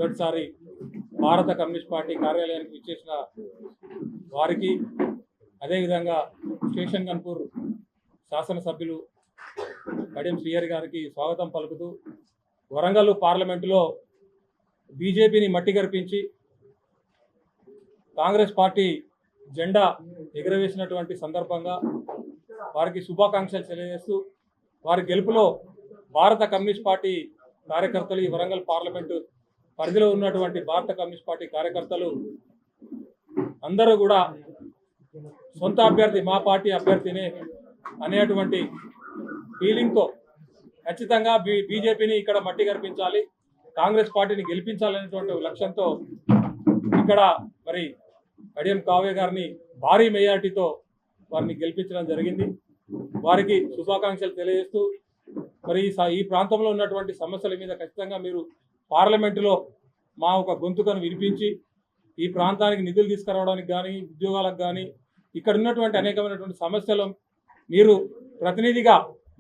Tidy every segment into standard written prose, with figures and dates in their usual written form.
మొదటిసారి భారత communist party కార్యాలయానికి విచ్చేసిన వారికి, అదేవిధంగా స్టేషన్ గన్పూర్ శాసనసభ్యులు కడియం శ్రీహరి గారికి స్వాగతం పలుకుతూ, వరంగల్ పార్లమెంటులో బీజేపీని మట్టి గర్పించి కాంగ్రెస్ పార్టీ జెండా ఎగురవేసినటువంటి సందర్భంగా వారికి శుభాకాంక్షలు తెలియజేస్తూ, వారి గెలుపులో భారత కమ్యూనిస్ట్ పార్టీ కార్యకర్తలు, ఈ వరంగల్ పార్లమెంటు పరిధిలో ఉన్నటువంటి భారత కమ్యూనిస్ట్ పార్టీ కార్యకర్తలు అందరూ కూడా సొంత అభ్యర్థి మా పార్టీ అభ్యర్థినే అనేటువంటి ఫీలింగ్తో ఖచ్చితంగా బీజేపీని ఇక్కడ మట్టి గర్పించాలి, కాంగ్రెస్ పార్టీని గెలిపించాలనేటువంటి లక్ష్యంతో ఇక్కడ మరి కడియం కావ్య గారిని భారీ మెజార్టీతో వారిని గెలిపించడం జరిగింది. వారికి శుభాకాంక్షలు తెలియజేస్తూ, మరి ఈ ప్రాంతంలో ఉన్నటువంటి సమస్యల మీద ఖచ్చితంగా మీరు పార్లమెంటులో మా ఒక గొంతుకను వినిపించి ఈ ప్రాంతానికి నిధులు తీసుకురావడానికి కానీ, ఉద్యోగాలకు కానీ, ఇక్కడ ఉన్నటువంటి అనేకమైనటువంటి సమస్యలు మీరు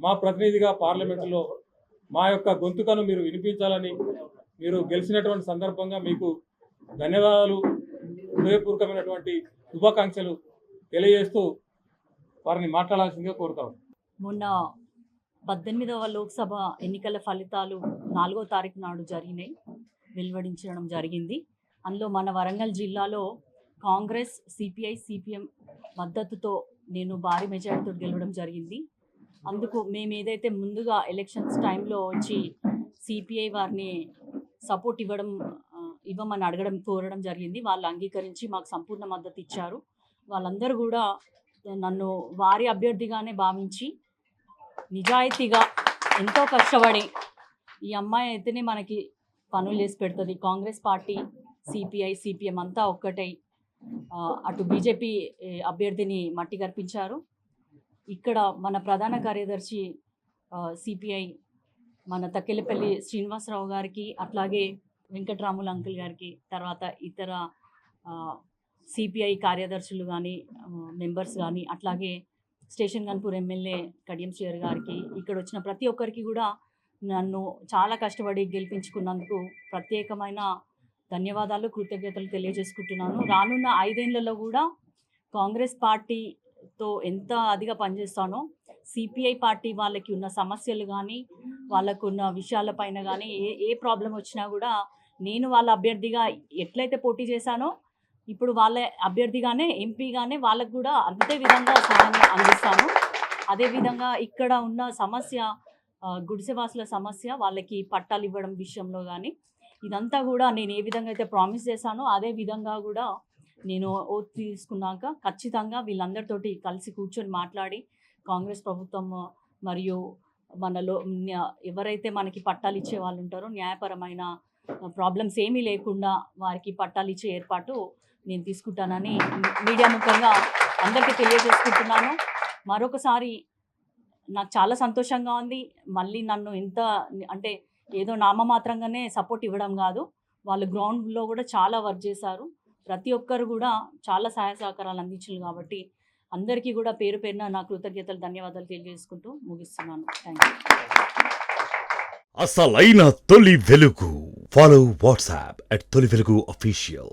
మా ప్రతినిధిగా పార్లమెంటులో మా యొక్క గొంతుకను మీరు వినిపించాలని, మీరు గెలిచినటువంటి సందర్భంగా మీకు ధన్యవాదాలు, హృదయపూర్వకమైనటువంటి శుభాకాంక్షలు తెలియజేస్తూ వారిని మాట్లాడాల్సిందిగా కోరుతాం. మొన్న 18వ లోక్సభ ఎన్నికల ఫలితాలు 4వ తారీఖు నాడు వెలువడించడం జరిగింది. అందులో మన వరంగల్ జిల్లాలో కాంగ్రెస్, సిపిఐ, సిపిఎం మద్దతుతో నేను భారీ మెజార్టీతో గెలవడం జరిగింది. అందుకు మేము ఏదైతే ముందుగా ఎలక్షన్స్ టైంలో వచ్చి సిపిఐ వారిని సపోర్ట్ ఇవ్వమని కోరడం జరిగింది. వాళ్ళు అంగీకరించి మాకు సంపూర్ణ మద్దతు ఇచ్చారు. వాళ్ళందరూ కూడా నన్ను వారి అభ్యర్థిగానే భావించి నిజాయితీగా ఎంతో కష్టపడి ఈ అమ్మాయి అయితేనే మనకి పనులు చేసి పెడుతుంది, కాంగ్రెస్ పార్టీ, సిపిఐ, సిపిఎం అంతా ఒక్కటై అటు బీజేపీ అభ్యర్థిని మట్టి గర్పించారు. ఇక్కడ మన ప్రధాన కార్యదర్శి సిపిఐ మన తక్కెలపల్లి శ్రీనివాసరావు గారికి, అట్లాగే వెంకటరాములు అంకుల్ గారికి, తర్వాత ఇతర సిపిఐ కార్యదర్శులు కానీ, మెంబర్స్ కానీ, అట్లాగే స్టేషన్ గన్పూర్ ఎమ్మెల్యే కడియం శ్రీహరి గారికి, ఇక్కడ వచ్చిన ప్రతి ఒక్కరికి కూడా నన్ను చాలా కష్టపడి గెలిపించుకున్నందుకు ప్రత్యేకమైన ధన్యవాదాలు, కృతజ్ఞతలు తెలియజేసుకుంటున్నాను. రానున్న 5 ఏళ్లలో కూడా కాంగ్రెస్ పార్టీతో ఎంత అదిగా పనిచేస్తానో, సిపిఐ పార్టీ వాళ్ళకి ఉన్న సమస్యలు కానీ, వాళ్ళకు ఉన్న విషయాలపైన కానీ ఏ ప్రాబ్లం వచ్చినా కూడా నేను వాళ్ళ అభ్యర్థిగా ఎట్లయితే పోటీ చేశానో ఇప్పుడు వాళ్ళ అభ్యర్థిగానే, ఎంపీగానే వాళ్ళకు కూడా అంతే విధంగా సహాయం అందిస్తాను. అదేవిధంగా ఇక్కడ ఉన్న సమస్య, గుడిసెవాసుల సమస్య, వాళ్ళకి పట్టాలు ఇవ్వడం విషయంలో కానీ ఇదంతా కూడా నేను ఏ విధంగా అయితే ప్రామిస్ చేశానో అదే విధంగా కూడా నేను ఓత్ తీసుకున్నాక ఖచ్చితంగా వీళ్ళందరితోటి కలిసి కూర్చొని మాట్లాడి కాంగ్రెస్ ప్రభుత్వం మరియు మనలో ఎవరైతే మనకి పట్టాలు ఇచ్చే వాళ్ళు ఉంటారో న్యాయపరమైన ప్రాబ్లమ్స్ ఏమీ లేకుండా వారికి పట్టాలు ఇచ్చే ఏర్పాటు నేను తీసుకుంటానని మీడియా ముఖంగా అందరికీ తెలియజేసుకుంటున్నాను. మరొకసారి నాకు చాలా సంతోషంగా ఉంది. మళ్ళీ నన్ను అంటే ఏదో నామమాత్రంగానే సపోర్ట్ ఇవ్వడం కాదు, వాళ్ళు గ్రౌండ్లో కూడా చాలా వర్క్ చేశారు. ప్రతి ఒక్కరు కూడా చాలా సహాయ సహకారాలు అందించారు. కాబట్టి అందరికీ కూడా పేరు పేరున నా కృతజ్ఞతలు, ధన్యవాదాలు తెలియజేసుకుంటూ ముగిస్తున్నాను. Thank you. అసలైన తొలి వెలుగు. ఫాలో వాట్సాప్ @తొలి వెలుగు official.